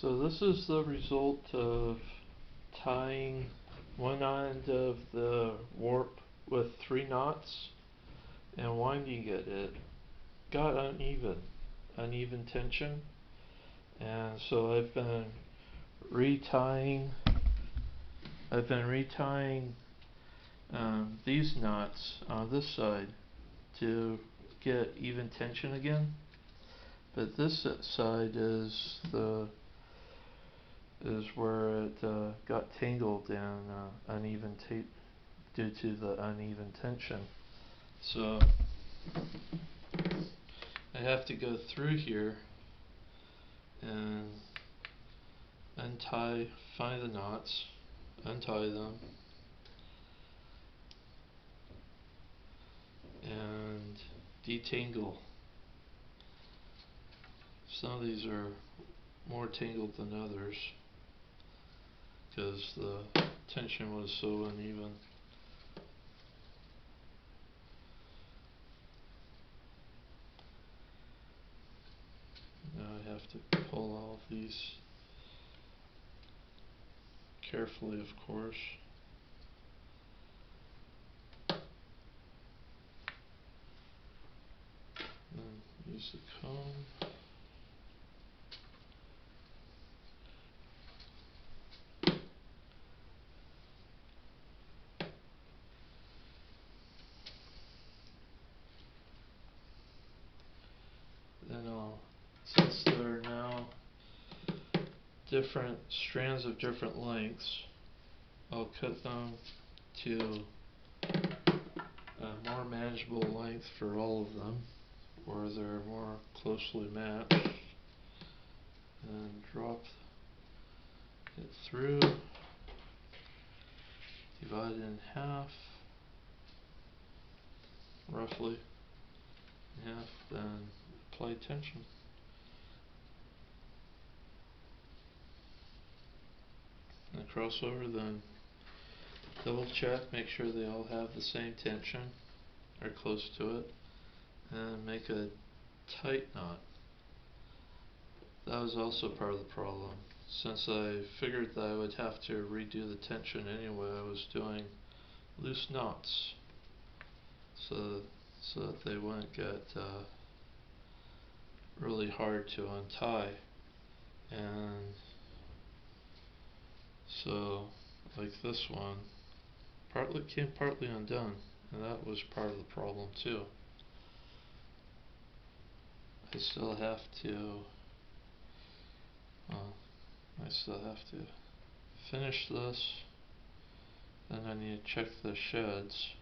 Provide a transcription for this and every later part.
So this is the result of tying one end of the warp with 3 knots and winding it. It got uneven tension, and so retying I've been retying these knots on this side to get even tension again. But this side is where it got tangled and uneven due to the uneven tension. So I have to go through here and find the knots, untie them, and detangle. Some of these are more tangled than others because the tension was so uneven. Now I have to pull all of these carefully, of course. And use the comb. Then since there are now different strands of different lengths, I'll cut them to a more manageable length for all of them, where they're more closely matched, and drop it through, divide it in half, roughly in half, then apply tension. And crossover, then double check, make sure they all have the same tension or close to it, and make a tight knot. That was also part of the problem. Since I figured that I would have to redo the tension anyway, I was doing loose knots so that they wouldn't get really hard to untie. And so, like this one, came partly undone, and that was part of the problem too. I still have to finish this. Then I need to check the sheds,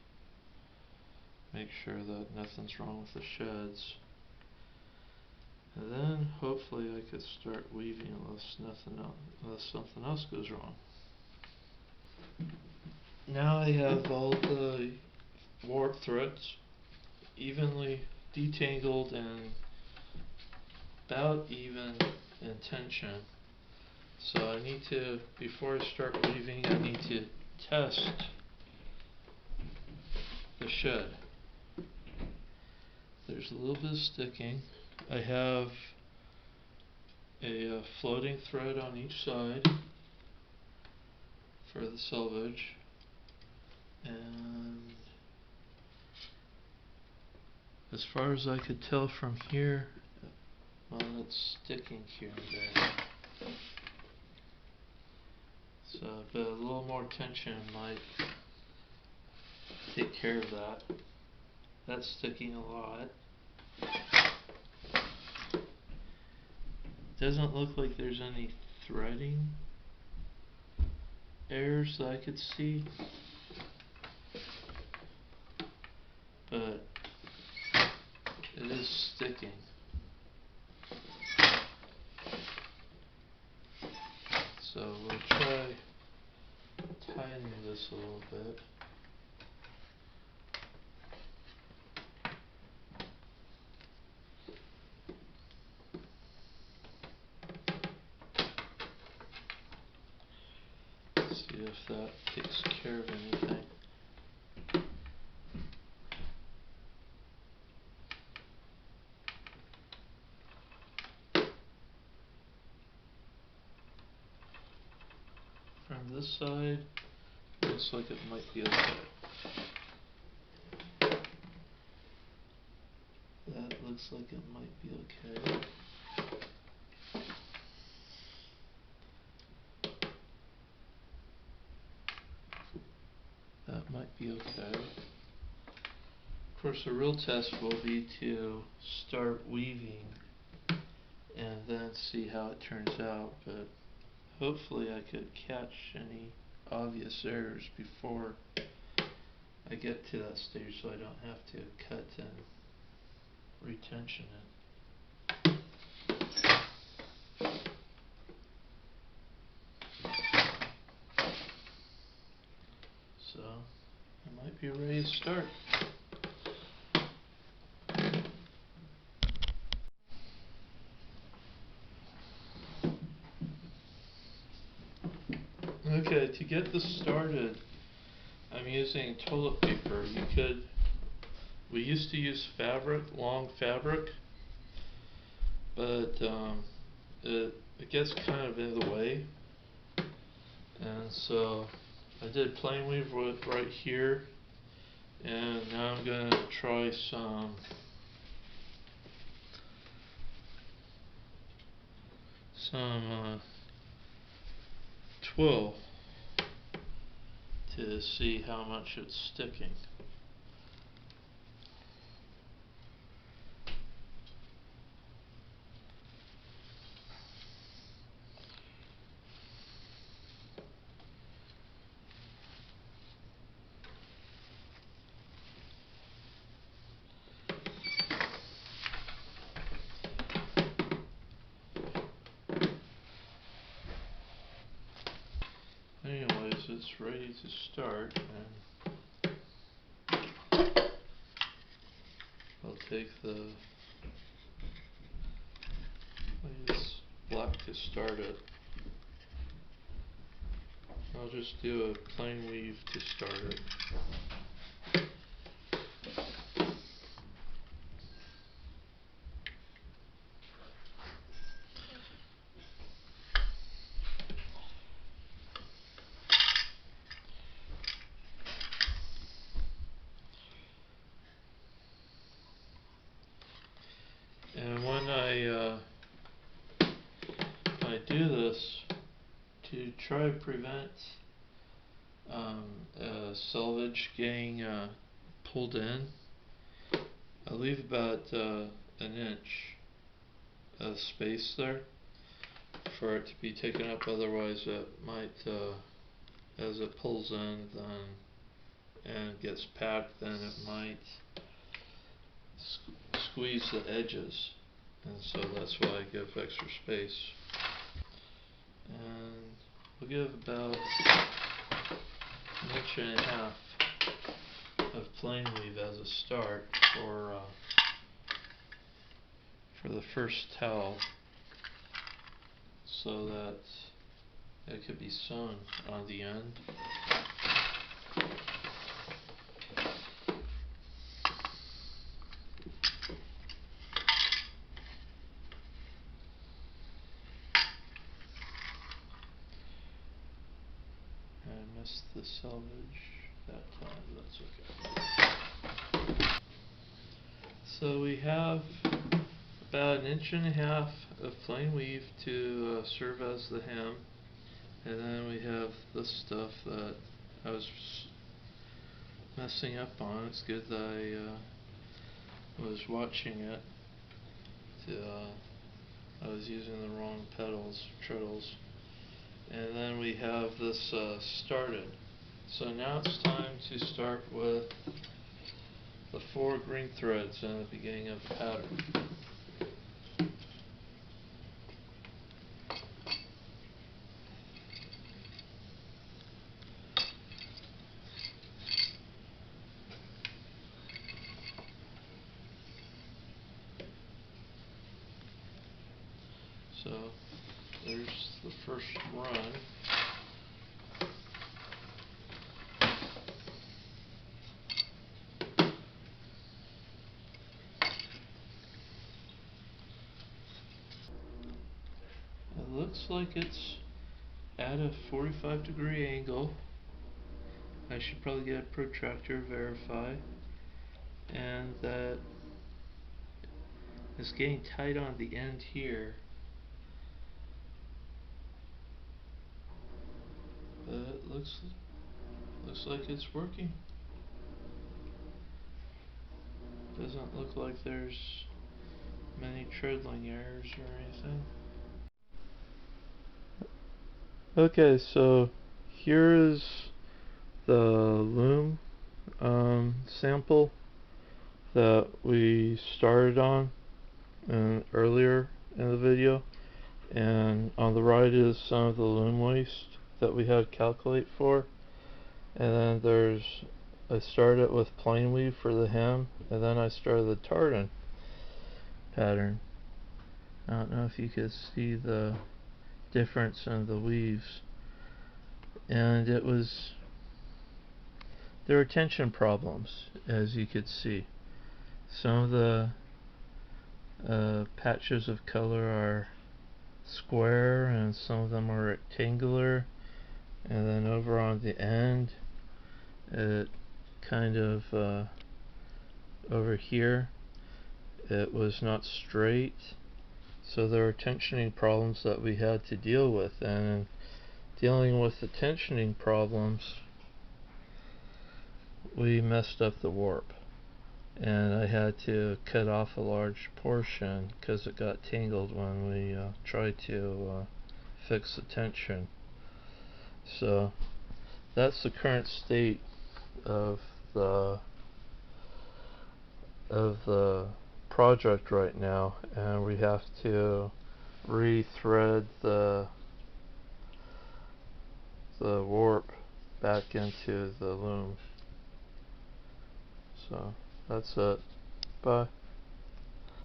make sure that nothing's wrong with the sheds, and then hopefully I could start weaving unless something else goes wrong. Now I have all the warp threads evenly detangled and about even in tension. So I need to, before I start weaving, I need to test the shed. There's a little bit of sticking. I have a floating thread on each side for the selvage, and as far as I could tell from here, well, it's sticking here and there. So, but a little more tension might take care of that. That's sticking a lot. Doesn't look like there's any threading errors that I could see, but it is sticking. So we'll try tightening this a little bit. See if that takes care of anything. this side, looks like it might be okay. That looks like it might be okay. That might be okay. Of course, the real test will be to start weaving and then see how it turns out, but hopefully I could catch any obvious errors before I get to that stage so I don't have to cut and retension it. So I might be ready to start. Okay, to get this started, I'm using toilet paper. We used to use fabric, long fabric, but it gets kind of in the way, and so I did plain weave right here, and now I'm going to try some twill to see how much it's sticking. Anyways, it's ready to start, and I'll take the, I use black to start it. I'll just do a plain weave to start it. And when I do this, to try to prevent selvage getting pulled in, I leave about an inch of space there for it to be taken up. Otherwise, it might, as it pulls in, and gets packed, then it might squeeze the edges, and so that's why I give extra space. And we'll give about an inch and a half of plain weave as a start for the first towel, so that it could be sewn on the end. I missed the selvage that time, that's okay. So we have about an inch and a half of plain weave to serve as the hem, and then we have this stuff that I was messing up on. It's good that I was watching it. I was using the wrong treadles. And then we have this started. So now it's time to start with the 4 green threads in the beginning of the pattern. So there's the first run. It looks like it's at a 45-degree angle. I should probably get a protractor, verify, and that it's getting tight on the end here. But it looks like it's working. Doesn't look like there's many treadling errors or anything. Okay, so here is the loom sample that we started on earlier in the video, and on the right is some of the loom waste that we had to calculate for, and then I started with plain weave for the hem, and then I started the tartan pattern. I don't know if you could see the difference in the weaves, and there were tension problems, as you could see. Some of the patches of color are square and some of them are rectangular, and then over on the end it kind of over here it was not straight, so there were tensioning problems that we had to deal with, and in dealing with the tensioning problems we messed up the warp, and I had to cut off a large portion because it got tangled when we tried to fix the tension. So that's the current state of the project right now, and we have to re-thread the warp back into the loom. So that's it. Bye.